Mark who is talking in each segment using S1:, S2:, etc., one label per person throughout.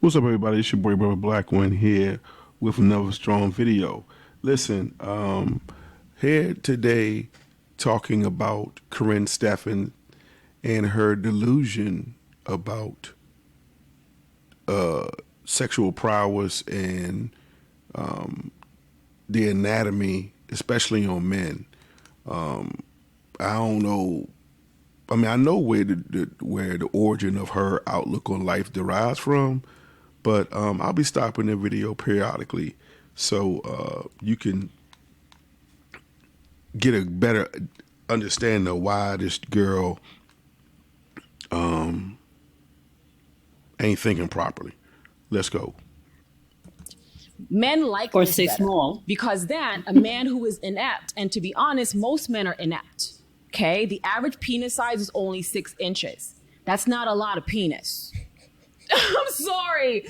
S1: What's up, everybody? It's your boy, Brother Black One here with another strong video. Listen, here today talking about Karrine Steffans and her delusion about sexual prowess and the anatomy, especially on men. I don't know. I mean, I know where the origin of her outlook on life derives from, but I'll be stopping the video periodically so you can get a better understanding of why this girl ain't thinking properly. Let's go.
S2: Men like
S3: or
S2: this
S3: say
S2: better
S3: small.
S2: because then a man who is inept, and to be honest, most men are inept. Okay, the average penis size is only 6 inches. That's not a lot of penis. I'm sorry.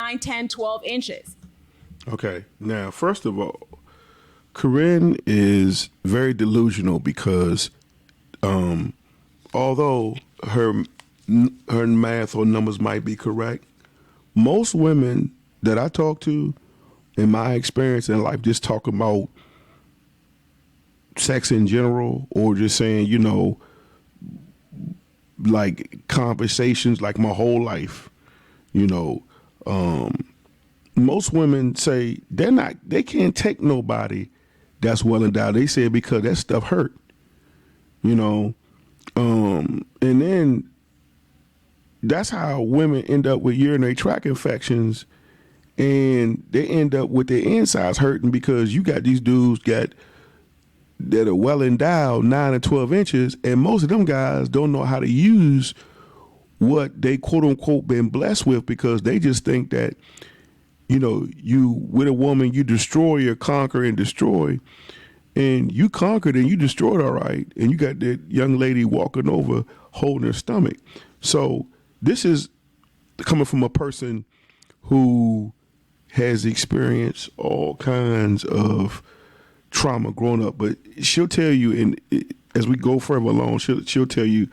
S2: 9, 10, 12 inches.
S1: Okay. Now, first of all, Karrine is very delusional because although her math or numbers might be correct, most women that I talk to, in my experience in life, just talking about sex in general, or just saying, you know, like conversations like my whole life, you know, most women say they can't take nobody that's well endowed. They say it because that stuff hurt, you know, and then that's how women end up with urinary tract infections, and they end up with their insides hurting because you got these dudes that are well endowed, 9 and 12 inches, and most of them guys don't know how to use what they quote unquote been blessed with, because they just think that, you know, you with a woman you destroy or conquer and destroy, and you conquered and you destroyed all right, and you got that young lady walking over holding her stomach. So this is coming from a person who has experienced all kinds of trauma growing up, but she'll tell you, and as we go further along, she'll tell you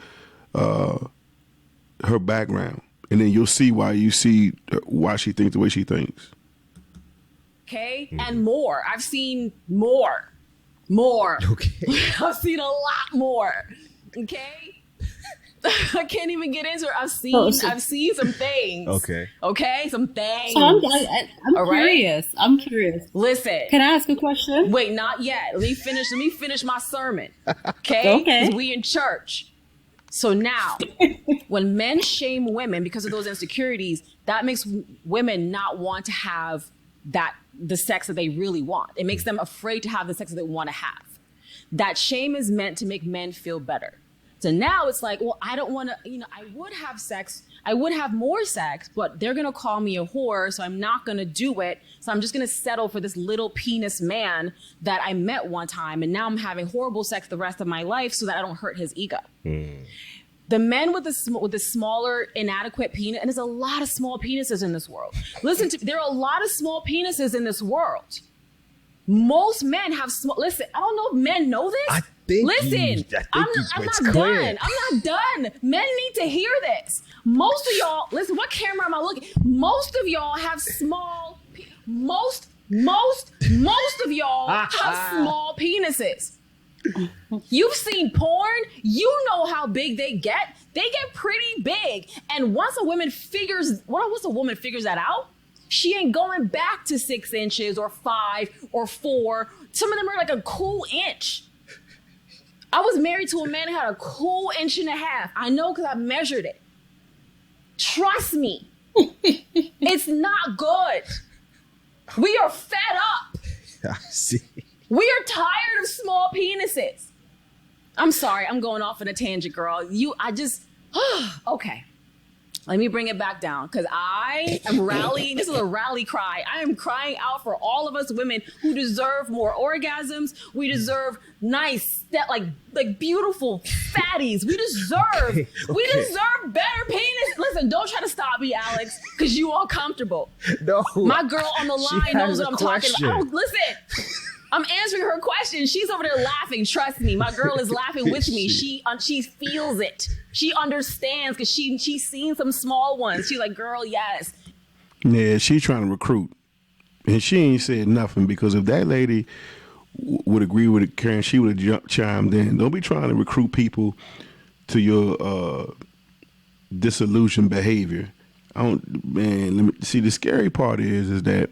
S1: her background, and then you'll see why she thinks the way she thinks.
S2: Okay, and more. I've seen more.
S4: Okay.
S2: I've seen a lot more. Okay. I can't even get into it. I've seen some things. Okay, some things.
S3: So I'm curious.
S2: Right?
S3: I'm curious.
S2: Listen.
S3: Can I ask a question?
S2: Wait, not yet. Let me finish my sermon. Okay?
S3: Okay.
S2: 'Cause we in church. So now, when men shame women because of those insecurities, that makes women not want to have the sex that they really want. It makes them afraid to have the sex that they want to have. That shame is meant to make men feel better. So now it's like, well, I don't want to, I would have sex. I would have more sex, but they're going to call me a whore, so I'm not going to do it. So I'm just going to settle for this little penis man that I met one time, and now I'm having horrible sex the rest of my life so that I don't hurt his ego. The men with the smaller, inadequate penis, and there's a lot of small penises in this world. There are a lot of small penises in this world. Most men have small. Listen, I don't know if men know this.
S4: I think
S2: I'm not done. I'm not done. Men need to hear this. Most of y'all, listen, what camera am I looking? Most of y'all have small. Most of y'all have small penises. You've seen porn. You know how big they get. They get pretty big. And once a woman figures that out, she ain't going back to 6 inches or 5 or 4. Some of them are like a cool inch. I was married to a man who had a cool 1.5 inches. I know because I measured it. Trust me. It's not good. We are fed up.
S4: I see.
S2: We are tired of small penises. I'm sorry, I'm going off on a tangent, girl. Okay. Let me bring it back down, because I am rallying. This is a rally cry. I am crying out for all of us women who deserve more orgasms. We deserve nice, like beautiful fatties. We deserve better penis. Listen, don't try to stop me, Alex, because you uncomfortable.
S4: No.
S2: My girl on the line knows what I'm talking about. Listen. I'm answering her question. She's over there laughing. Trust me, my girl is laughing with me. She feels it. She understands because she's seen some small ones. She's like, girl, yes.
S1: Yeah, she's trying to recruit, and she ain't said nothing because if that lady would agree with it, Karen, she would have chimed in. Don't be trying to recruit people to your disillusioned behavior. Let me see. The scary part is that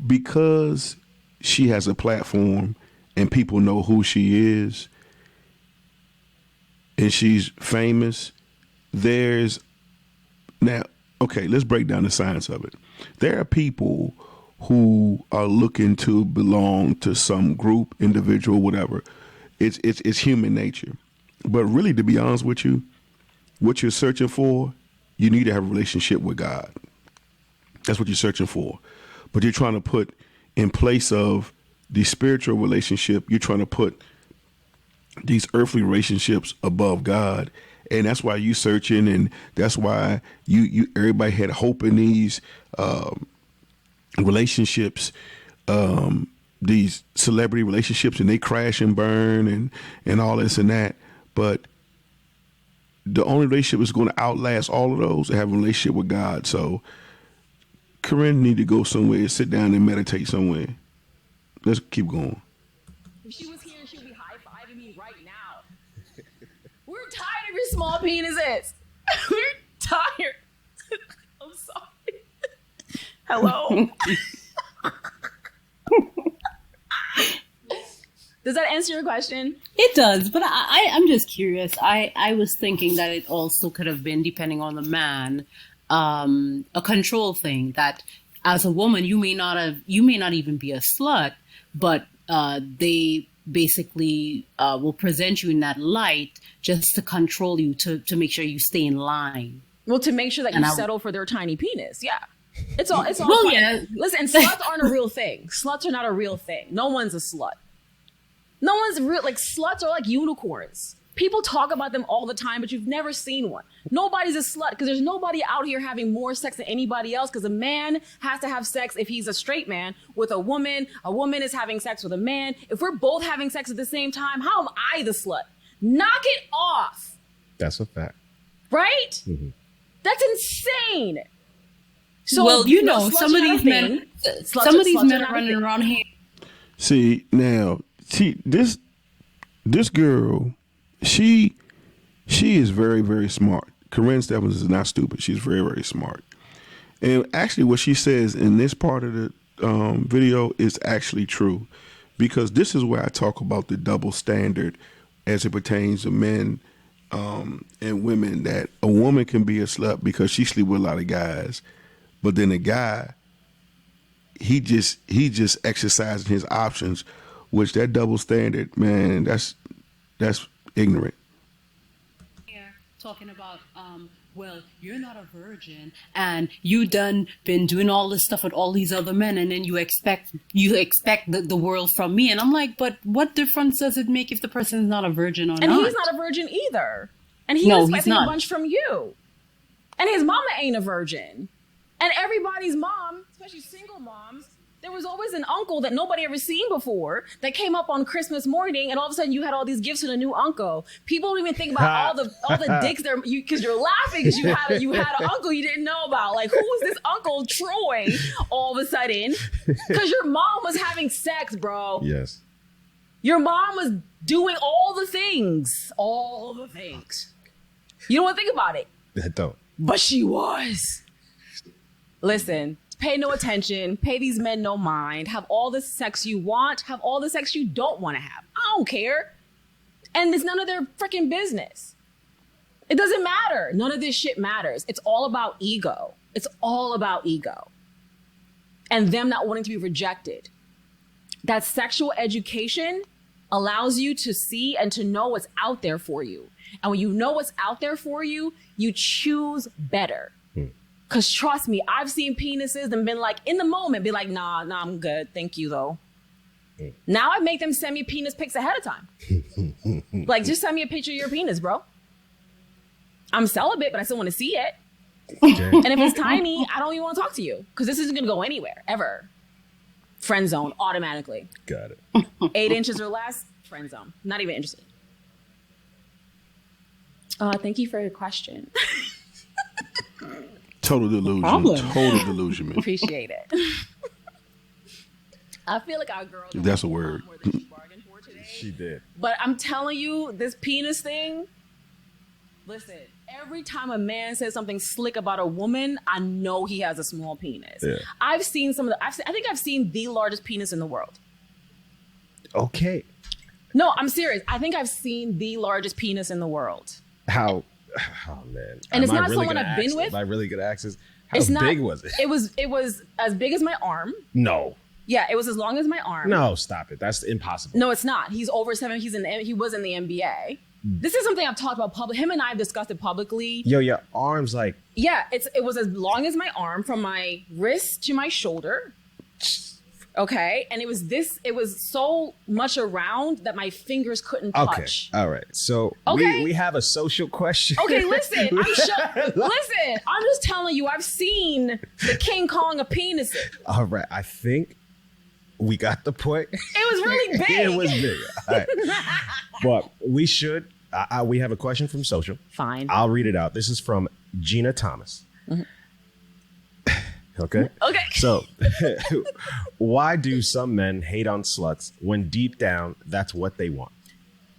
S1: because she has a platform and people know who she is and she's famous, let's break down the science of it. There are people who are looking to belong to some group, individual, whatever. It's human nature. But really, to be honest with you, what you're searching for, you need to have a relationship with God. That's what you're searching for. But you're trying to put in place of the spiritual relationship, you're trying to put these earthly relationships above God. And that's why you searching, and that's why everybody had hope in these relationships, these celebrity relationships, and they crash and burn and all this and that. But the only relationship that's going to outlast all of those is having a relationship with God. So Karrine need to go somewhere, sit down and meditate somewhere. Let's keep going.
S2: If she was here, she would be high-fiving me right now. We're tired of your small penises. We're tired. I'm sorry. Hello. Does that answer your question?
S3: It does, but I'm just curious. I was thinking that it also could have been, depending on the man, a control thing, that as a woman you may not even be a slut, but they basically will present you in that light just to control you, to make sure you stay in line.
S2: Well, to make sure that you settle for their tiny penis. Yeah. It's all
S3: well,
S2: fun.
S3: yeah.
S2: Listen, sluts aren't a real thing. Sluts are not a real thing. No one's a slut. No one's real. Like, sluts are like unicorns. People talk about them all the time, but you've never seen one. Nobody's a slut because there's nobody out here having more sex than anybody else, because a man has to have sex if he's a straight man with a woman. A woman is having sex with a man. If we're both having sex at the same time, how am I the slut? Knock it off.
S4: That's a fact.
S2: Right?
S4: Mm-hmm.
S2: That's insane. So,
S3: well, some of these men are running around here.
S1: See, this girl, she is very, very smart. Karrine Steffans is not stupid. She's very, very smart. And actually what she says in this part of the video is actually true, because this is where I talk about the double standard as it pertains to men and women, that a woman can be a slut because she sleep with a lot of guys, but then a guy, he just exercising his options, which that double standard, man, that's ignorant.
S3: Talking about, well, you're not a virgin and you done been doing all this stuff with all these other men, and then you expect the world from me. And I'm like, but what difference does it make if the person is not a virgin or not?
S2: And he's not a virgin either. And he's expecting a bunch from you. And his mama ain't a virgin. And everybody's mom, especially single moms, there was always an uncle that nobody ever seen before that came up on Christmas morning, and all of a sudden you had all these gifts from a new uncle. People don't even think about all the dicks there, because you're laughing because you had an uncle you didn't know about. Like, who was this Uncle Troy all of a sudden? Because your mom was having sex, bro.
S4: Yes.
S2: Your mom was doing all the things. All the things. You don't want to think about it.
S4: I don't.
S2: But she was. Listen. Pay no attention, pay these men no mind, have all the sex you want, have all the sex you don't want to have. I don't care. And it's none of their freaking business. It doesn't matter. None of this shit matters. It's all about ego. It's all about ego. And them not wanting to be rejected. That sexual education allows you to see and to know what's out there for you. And when you know what's out there for you, you choose better. Because trust me, I've seen penises and been like, in the moment, be like, nah, I'm good. Thank you, though. Now I make them send me penis pics ahead of time. Like, just send me a picture of your penis, bro. I'm celibate, but I still want to see it. And if it's tiny, I don't even want to talk to you, because this isn't going to go anywhere, ever. Friend zone, automatically.
S5: Got it.
S2: 8 inches or less, friend zone. Not even interested. Thank you for your question.
S1: Total delusion. Total delusion, man.
S2: Appreciate it. I feel like our girl.
S1: If that's a word.
S2: More than she bargained for today.
S5: She did.
S2: But I'm telling you, this penis thing. Listen, every time a man says something slick about a woman, I know he has a small penis.
S5: Yeah.
S2: I've seen some of the. I think I've seen the largest penis in the world.
S5: Okay.
S2: No, I'm serious. I think I've seen the largest penis in the world.
S5: How? Oh man.
S2: And it's
S5: Am I
S2: not
S5: really
S2: someone
S5: gonna
S2: I've been
S5: ask-
S2: with.
S5: Am I really gonna access? How
S2: It's not,
S5: big was it?
S2: It was as big as my arm.
S5: No.
S2: Yeah, it was as long as my arm.
S5: No, stop it. That's impossible.
S2: No, it's not. He's over 7. He was in the NBA. This is something I've talked about public. Him and I have discussed it publicly.
S5: Yo, your arms like.
S2: Yeah, it was as long as my arm from my wrist to my shoulder. Okay, and it was so much around that my fingers couldn't
S5: Okay.
S2: touch.
S5: All right. So
S2: Okay.
S5: we have a social question.
S2: Okay, listen. Listen, I'm just telling you, I've seen the King Kong of penises.
S5: All right. I think we got the point.
S2: It was really big.
S5: It was big. All right. But we should. We have a question from social.
S2: Fine.
S5: I'll read it out. This is from Gina Thomas. Okay.
S2: Okay.
S5: So, why do some men hate on sluts when deep down that's what they want?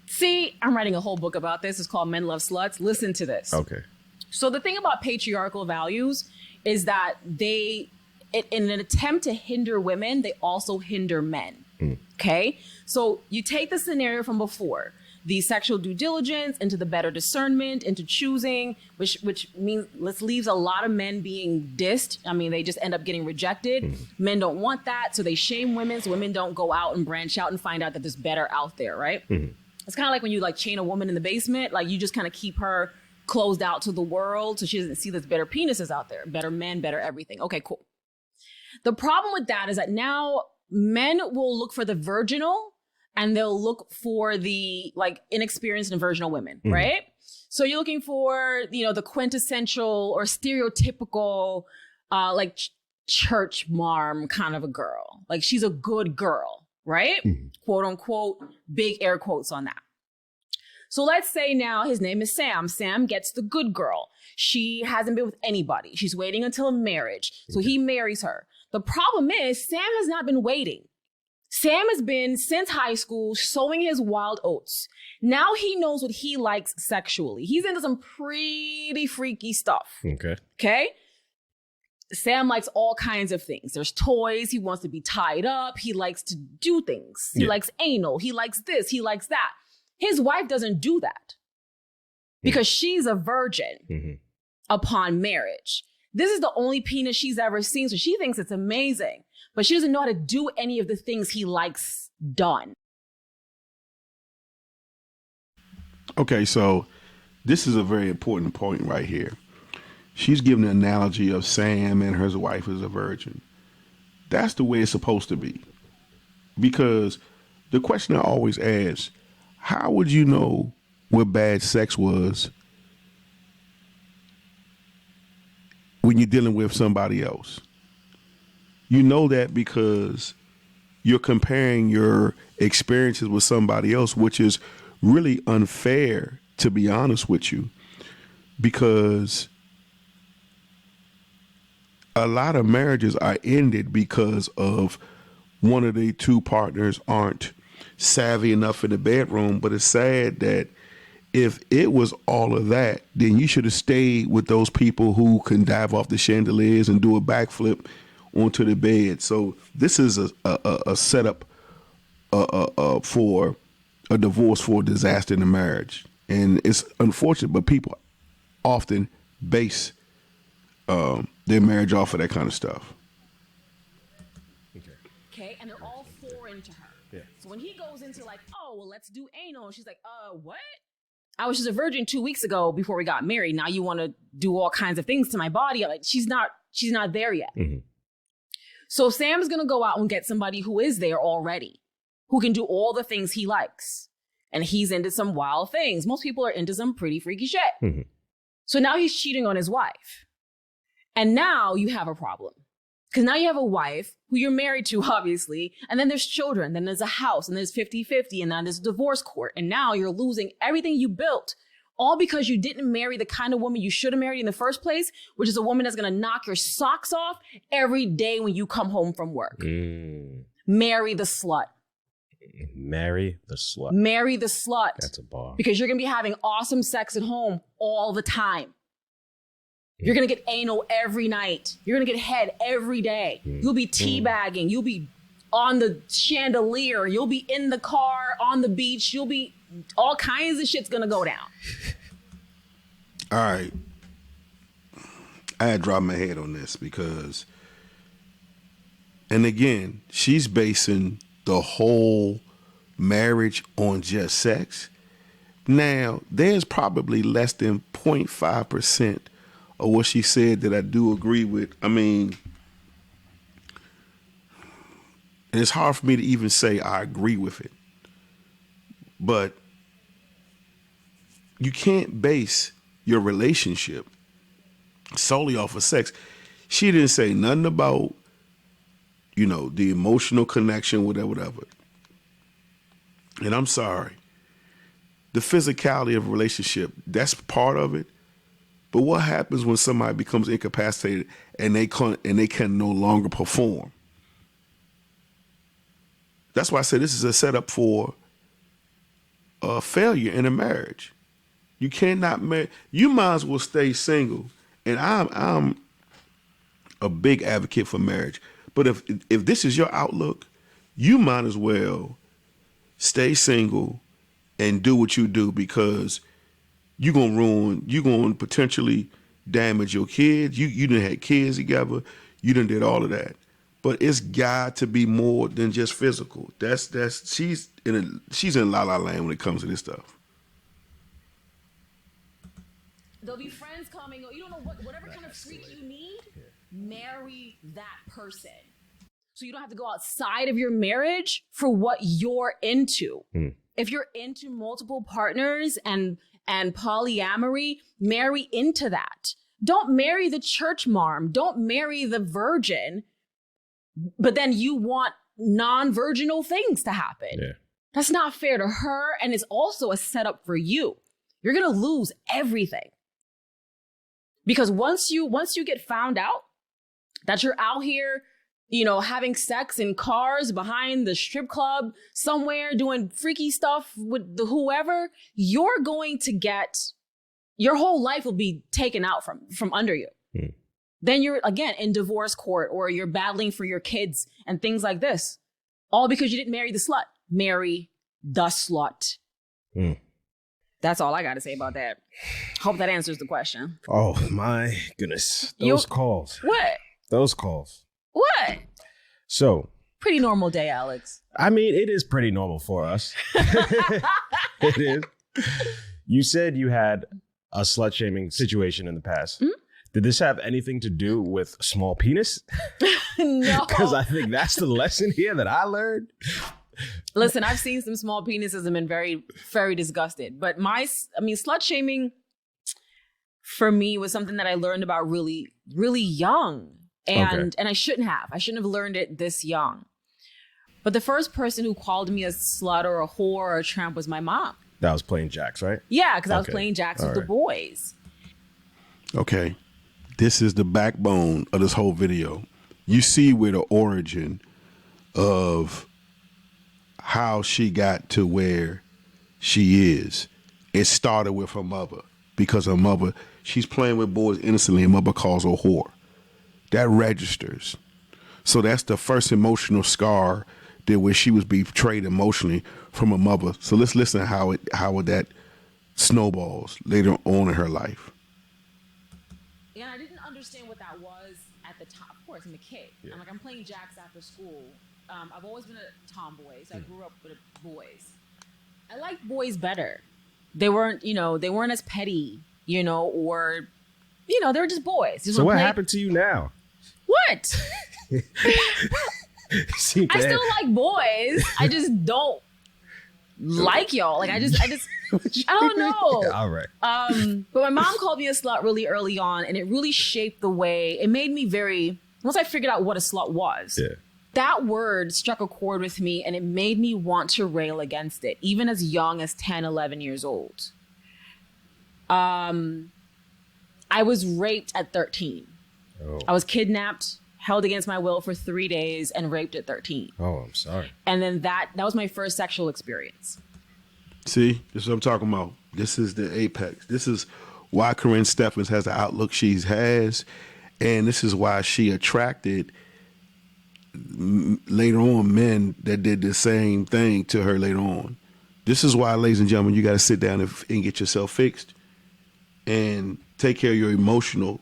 S2: See, I'm writing a whole book about this. It's called Men Love Sluts. Listen to this.
S5: Okay.
S2: So the thing about patriarchal values is that in an attempt to hinder women, they also hinder men. Okay? So you take the scenario from before, the sexual due diligence into the better discernment, into choosing, which means this leaves a lot of men being dissed. I mean, they just end up getting rejected. Men don't want that, so they shame women, so women don't go out and branch out and find out that there's better out there, right? It's kind of like when you like chain a woman in the basement, like you just kind of keep her closed out to the world so she doesn't see there's better penises out there, better men, better everything. Okay, cool. The problem with that is that now men will look for the virginal and they'll look for the like inexperienced and virginal women, right? So you're looking for, the quintessential or stereotypical like church marm kind of a girl. Like she's a good girl, right? Quote unquote, big air quotes on that. So let's say now his name is Sam. Sam gets the good girl. She hasn't been with anybody. She's waiting until marriage. So he marries her. The problem is Sam has not been waiting. Sam has been, since high school, sowing his wild oats. Now he knows what he likes sexually. He's into some pretty freaky stuff. Okay? Sam likes all kinds of things. There's toys. He wants to be tied up. He likes to do things. He likes anal. He likes this. He likes that. His wife doesn't do that because she's a virgin upon marriage. This is the only penis she's ever seen, so she thinks it's amazing, but she doesn't know how to do any of the things he likes done.
S1: Okay, so this is a very important point right here. She's giving the analogy of Sam and his wife as a virgin. That's the way it's supposed to be. Because the question I always ask, how would you know what bad sex was when you're dealing with somebody else? You know that because you're comparing your experiences with somebody else, which is really unfair, to be honest with you, because a lot of marriages are ended because of one of the two partners aren't savvy enough in the bedroom. But it's sad that if it was all of that, then you should have stayed with those people who can dive off the chandeliers and do a backflip onto the bed. So this is a setup for a divorce, for a disaster in the marriage. And it's unfortunate, but people often base their marriage off of that kind of stuff.
S2: Okay, and they're all four into her. Yeah. So when he goes into like, oh, well, let's do anal, she's like, what? I was just a virgin 2 weeks ago before we got married. Now you want to do all kinds of things to my body. Like she's not there yet. So Sam's going to go out and get somebody who is there already, who can do all the things he likes. And he's into some wild things. Most people are into some pretty freaky shit. So now he's cheating on his wife. And now you have a problem. Because now you have a wife who you're married to, obviously, and then there's children, then there's a house, and there's 50-50, and then there's divorce court. And now you're losing everything you built, all because you didn't marry the kind of woman you should have married in the first place, which is a woman that's going to knock your socks off every day when you come home from work. Marry the slut.
S5: Marry the slut.
S2: Marry the slut.
S5: That's a bar.
S2: Because you're going to be having awesome sex at home all the time. You're going to get anal every night. You're going to get head every day. You'll be teabagging. You'll be on the chandelier. You'll be in the car, on the beach. You'll be, all kinds of shit's going to go down.
S1: All right. I had dropped my head on this because, and again, she's basing the whole marriage on just sex. Now, there's probably less than 0.5% of what she said that I do agree with. I mean, it's hard for me to even say I agree with it. But you can't base your relationship solely off of sex. She didn't say nothing about, you know, the emotional connection, whatever. And I'm sorry. The physicality of a relationship, that's part of it. But what happens when somebody becomes incapacitated and they can no longer perform? That's why I said this is a setup for a failure in a marriage. You cannot marry. You might as well stay single. And I'm a big advocate for marriage. But if this is your outlook, you might as well stay single and do what you do, because you're gonna potentially damage your kids. You done had kids together. You done did all of that. But it's got to be more than just physical. She's in la la land when it comes to this stuff.
S2: There'll be friends coming. You don't know whatever kind of freak you need. Marry that person, so you don't have to go outside of your marriage for what you're into. If you're into multiple partners and polyamory, marry into that. Don't marry the church marm. Don't marry the virgin, but then you want non-virginal things to happen. Yeah. That's not fair to her, and it's also a setup for you. You're gonna lose everything. Because once you get found out that you're out here, you know, having sex in cars behind the strip club somewhere, doing freaky stuff with the whoever, you're going to get, your whole life will be taken out from under you. Then you're, again, in divorce court, or you're battling for your kids and things like this. All because you didn't marry the slut. Marry the slut. That's all I got to say about that. Hope that answers the question.
S5: Oh, my goodness. Those calls.
S2: What?
S5: Those calls.
S2: What?
S5: So.
S2: Pretty normal day, Alex.
S5: I mean, it is pretty normal for us. It is. You said you had a slut-shaming situation in the past. Did this have anything to do with small penis?
S2: No.
S5: Because I think that's the lesson here that I learned.
S2: Listen, I've seen some small penises and been very, very disgusted. But slut shaming for me was something that I learned about really, really young. And I shouldn't have. I shouldn't have learned it this young. But the first person who called me a slut or a whore or a tramp was my mom.
S5: That was playing jacks, right?
S2: Yeah, because I was playing jacks with the boys.
S1: Okay. This is the backbone of this whole video. You see where the origin of how she got to where she is. It started with her mother, because her mother, she's playing with boys innocently, and mother calls her a whore. That registers. So that's the first emotional scar that where she was betrayed emotionally from her mother. So let's listen to how that snowballs later on in her life.
S2: Yeah, I didn't understand what that was at the time. Of course, I'm a kid. Yeah. I'm playing jacks after school. I've always been a tomboy, so I grew up with boys. I liked boys better. They weren't as petty, or, they were just boys.
S5: So what happened to you now?
S2: What? I still like boys. I just don't like y'all. Like I don't know.
S5: All right.
S2: But my mom called me a slut really early on, and it really shaped the way. It made me very once I figured out what a slut was, that word struck a chord with me, and it made me want to rail against it, even as young as 10, 11 years old. I was raped at 13.
S5: Oh.
S2: I was kidnapped, held against my will for 3 days, and raped at 13.
S5: Oh, I'm sorry.
S2: And then that was my first sexual experience.
S1: See, this is what I'm talking about. This is the apex. This is why Karrine Steffans has the outlook she has, and this is why she attracted later on men that did the same thing to her later on. This is why, ladies and gentlemen, you got to sit down and get yourself fixed and take care of your emotional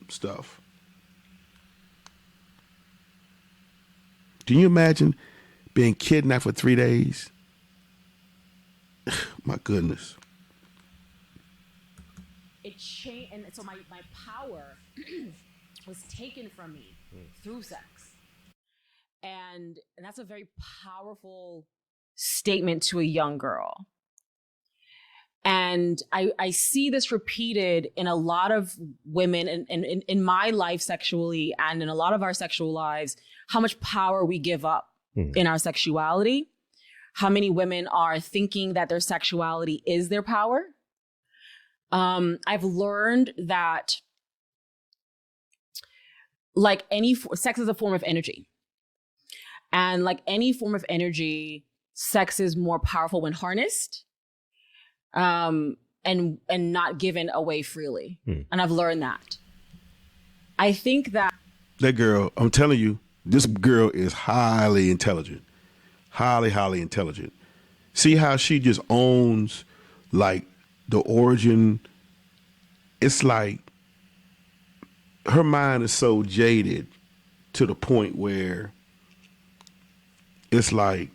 S1: stuff. Can you imagine being kidnapped for 3 days? My goodness.
S2: It changed, and so my power was taken from me through sex. And that's a very powerful statement to a young girl. And I see this repeated in a lot of women and in my life sexually and in a lot of our sexual lives, how much power we give up in our sexuality, how many women are thinking that their sexuality is their power. I've learned that like sex is a form of energy. And like any form of energy, sex is more powerful when harnessed. And not given away freely. And I've learned that. I think that
S1: girl, I'm telling you, this girl is highly intelligent. Highly, highly intelligent. See how she just owns like the origin. It's like her mind is so jaded to the point where it's like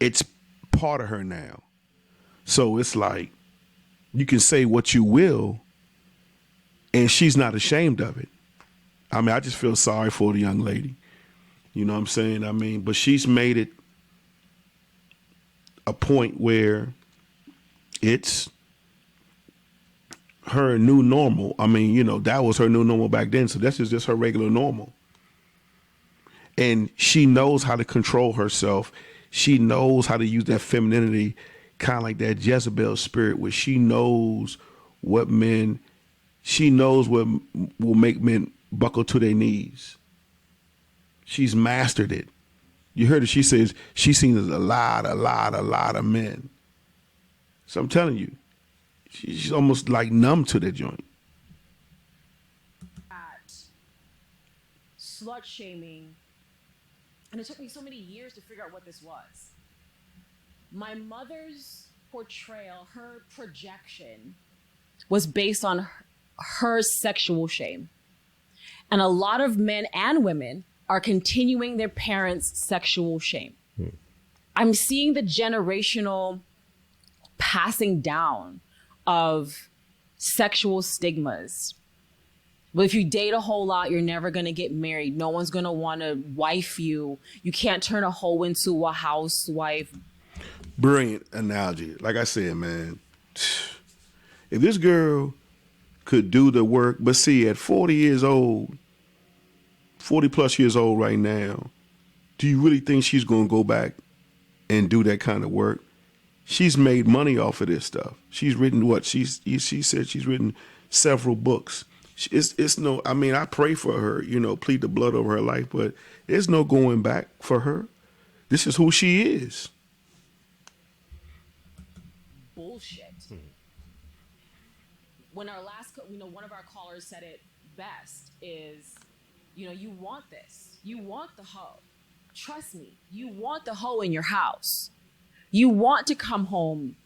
S1: it's part of her now. So it's like you can say what you will and she's not ashamed of it. I mean, I just feel sorry for the young lady. You know what I'm saying? I mean, but she's made it a point where it's her new normal. I mean, you know, that was her new normal back then. So this is just her regular normal. And she knows how to control herself. She knows how to use that femininity, kind of like that Jezebel spirit, where she knows what will make men buckle to their knees. She's mastered it. You heard her, she says she's seen a lot of men. So I'm telling you, she's almost like numb to the joint.
S2: At slut shaming, and it took me so many years to figure out what this was. My mother's portrayal, her projection, was based on her sexual shame. And a lot of men and women are continuing their parents' sexual shame. I'm seeing the generational passing down of sexual stigmas. But if you date a whole lot, you're never going to get married. No one's going to want to wife you. You can't turn a hoe into a housewife.
S1: Brilliant analogy. Like I said, man, if this girl could do the work, but see, at 40 years old, 40 plus years old right now, do you really think she's going to go back and do that kind of work? She's made money off of this stuff. She's written what? She said she's written several books. It's no, I mean, I pray for her, you know, plead the blood over her life, but there's no going back for her. This is who she is.
S2: Bullshit. When our last, one of our callers said it best is, you want this. You want the hoe. Trust me, you want the hoe in your house. You want to come home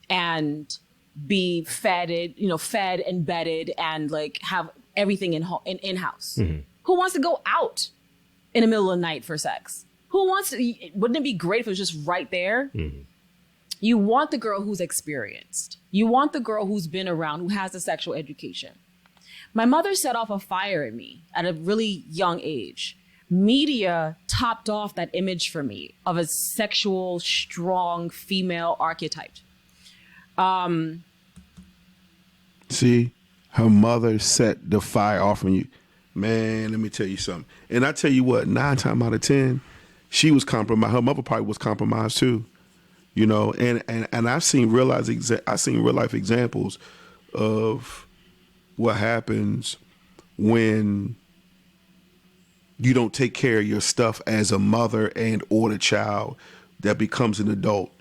S2: and be fed and bedded and like have everything in-house. Who wants to go out in the middle of the night for sex? Wouldn't it be great if it was just right there? You want the girl who's experienced. You want the girl who's been around, who has a sexual education. My mother set off a fire in me at a really young age. Media topped off that image for me of a sexual, strong female archetype.
S1: See, her mother set the fire off on you. Man, let me tell you something. And I tell you what, 9 times out of 10, she was compromised. Her mother probably was compromised too. You know, and I've seen real life examples of what happens when you don't take care of your stuff as a mother and or the child that becomes an adult.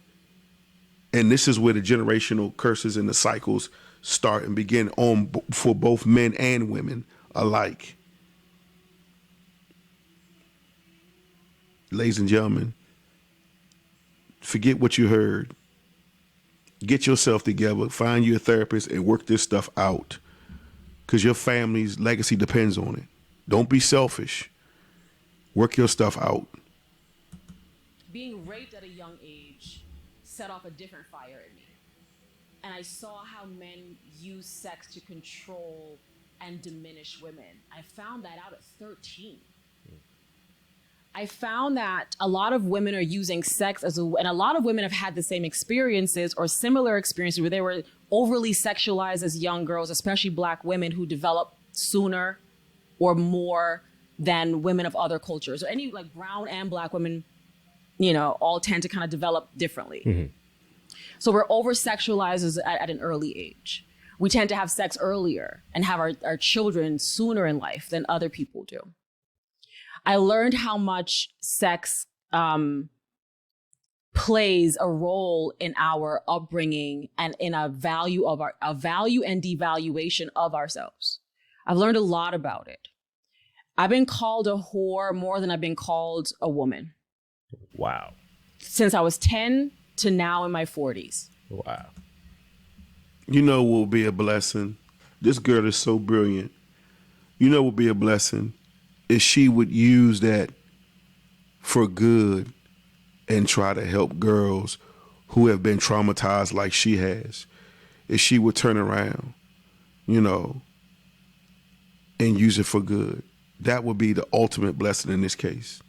S1: And this is where the generational curses and the cycles start and begin on for both men and women alike. Ladies and gentlemen, forget what you heard. Get yourself together, find you a therapist, and work this stuff out. Because your family's legacy depends on it. Don't be selfish. Work your stuff out.
S2: Being raped at a young age set off a different fire in me. And I saw how men use sex to control and diminish women. I found that out at 13. I found that a lot of women are using sex and a lot of women have had the same experiences or similar experiences where they were overly sexualized as young girls, especially Black women who develop sooner or more than women of other cultures. Or any like brown and Black women, you know, all tend to kind of develop differently. Mm-hmm. So we're over sexualized at an early age. We tend to have sex earlier and have our children sooner in life than other people do. I learned how much sex plays a role in our upbringing and in a value and devaluation of ourselves. I've learned a lot about it. I've been called a whore more than I've been called a woman.
S5: Wow.
S2: Since I was 10 to now in my 40s.
S5: Wow.
S1: You know what will be a blessing? This girl is so brilliant. You know what will be a blessing? If she would use that for good and try to help girls who have been traumatized like she has. If she would turn around, you know, and use it for good. That would be the ultimate blessing in this case.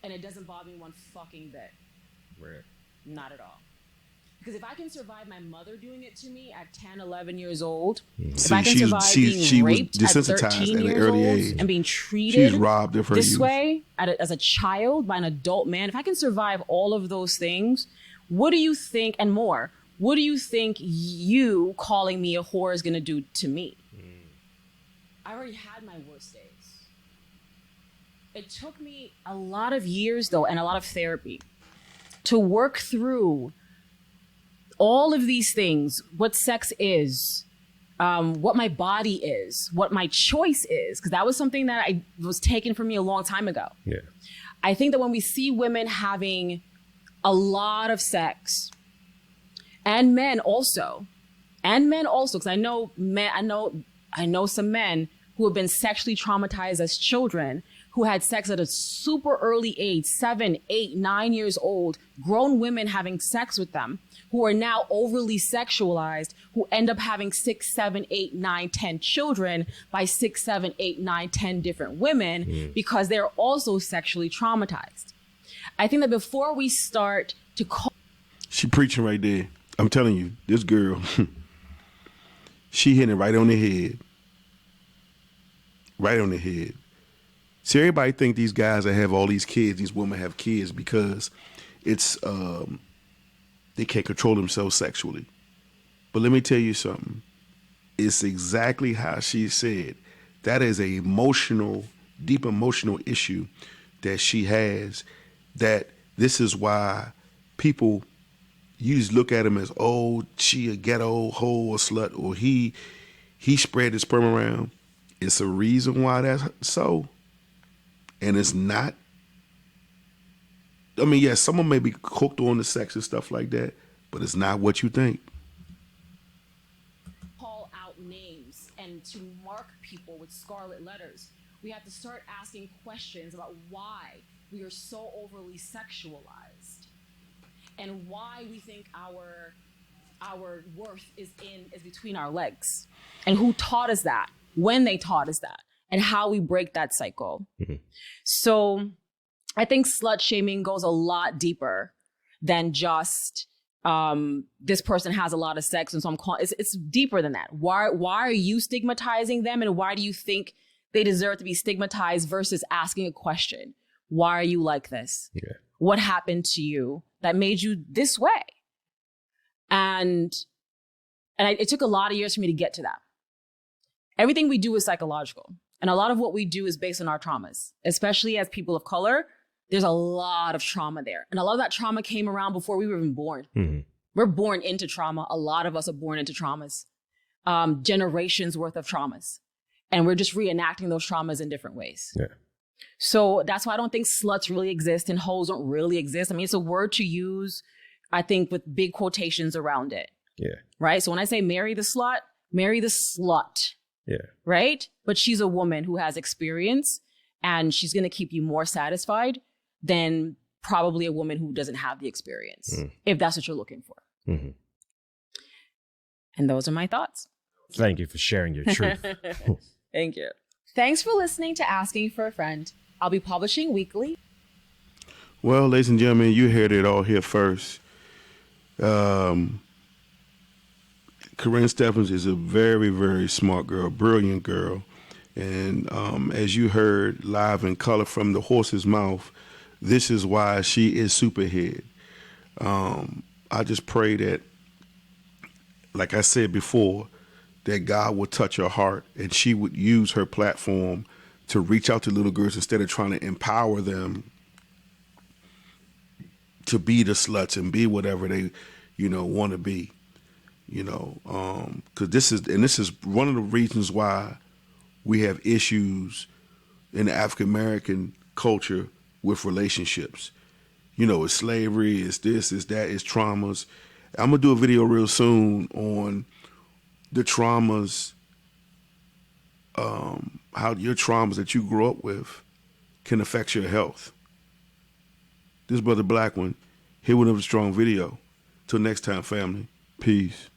S2: And it doesn't bother me one fucking bit.
S5: Right.
S2: Not at all. Because if I can survive my mother doing it to me at 10, 11 years old, if I can survive being raped at 13 years old and being treated this way as a child by an adult man, if I can survive all of those things, what do you think, and more, what do you think you calling me a whore is going to do to me? I already had my worst days. It took me a lot of years, though, and a lot of therapy to work through all of these things, what sex is, what my body is, what my choice is, because that was something that was taken from me a long time ago.
S5: Yeah.
S2: I think that when we see women having a lot of sex, and men also, because I know some men who have been sexually traumatized as children, who had sex at a super early age, 7, 8, 9 years old, grown women having sex with them, who are now overly sexualized, who end up having 6, 7, 8, 9, 10 children by 6, 7, 8, 9, 10 different women because they're also sexually traumatized. I think that before we start to call...
S1: She preaching right there. I'm telling you, this girl, she hitting it right on the head. Right on the head. See, everybody think these guys that have all these kids, these women have kids because it's they can't control themselves sexually. But let me tell you something. It's exactly how she said. That is a deep emotional issue that she has. That this is why people, you just look at him as, oh, she a ghetto hoe or slut, or he spread his sperm around. It's a reason why that's so. And it's not. I mean, yes, someone may be hooked on the sex and stuff like that, but it's not what you think.
S2: Call out names and to mark people with scarlet letters. We have to start asking questions about why we are so overly sexualized and why we think our worth is between our legs, and who taught us that, when they taught us that, and how we break that cycle. Mm-hmm. So I think slut shaming goes a lot deeper than just this person has a lot of sex and so I'm calling. It's deeper than that. Why are you stigmatizing them, and why do you think they deserve to be stigmatized versus asking a question? Why are you like this?
S5: Yeah.
S2: What happened to you that made you this way? And it took a lot of years for me to get to that. Everything we do is psychological. And a lot of what we do is based on our traumas, especially as people of color. There's a lot of trauma there. And a lot of that trauma came around before we were even born. Mm-hmm. We're born into trauma. A lot of us are born into traumas, generations worth of traumas. And we're just reenacting those traumas in different ways.
S5: Yeah.
S2: So that's why I don't think sluts really exist and hoes don't really exist. I mean, it's a word to use, I think, with big quotations around it.
S5: Yeah.
S2: Right? So when I say marry the slut, marry the slut.
S5: Yeah.
S2: Right? But she's a woman who has experience and she's going to keep you more satisfied than probably a woman who doesn't have the experience, if that's what you're looking for. Mm-hmm. And those are my thoughts.
S5: Thank you for sharing your truth.
S2: Thank you. Thanks for listening to Asking for a Friend. I'll be publishing weekly.
S1: Well, ladies and gentlemen, you heard it all here first. Karrine Steffans is a very, very smart girl, brilliant girl. And as you heard live in color from the horse's mouth, this is why she is superhead. I just pray that, like I said before, that God would touch her heart and she would use her platform to reach out to little girls instead of trying to empower them to be the sluts and be whatever they, want to be, because this is one of the reasons why we have issues in the African American culture with relationships. It's slavery, it's this, it's that, it's traumas. I'm gonna do a video real soon on the traumas, how your traumas that you grew up with can affect your health. This Brother Black One, here with another strong video. Till next time, family. Peace.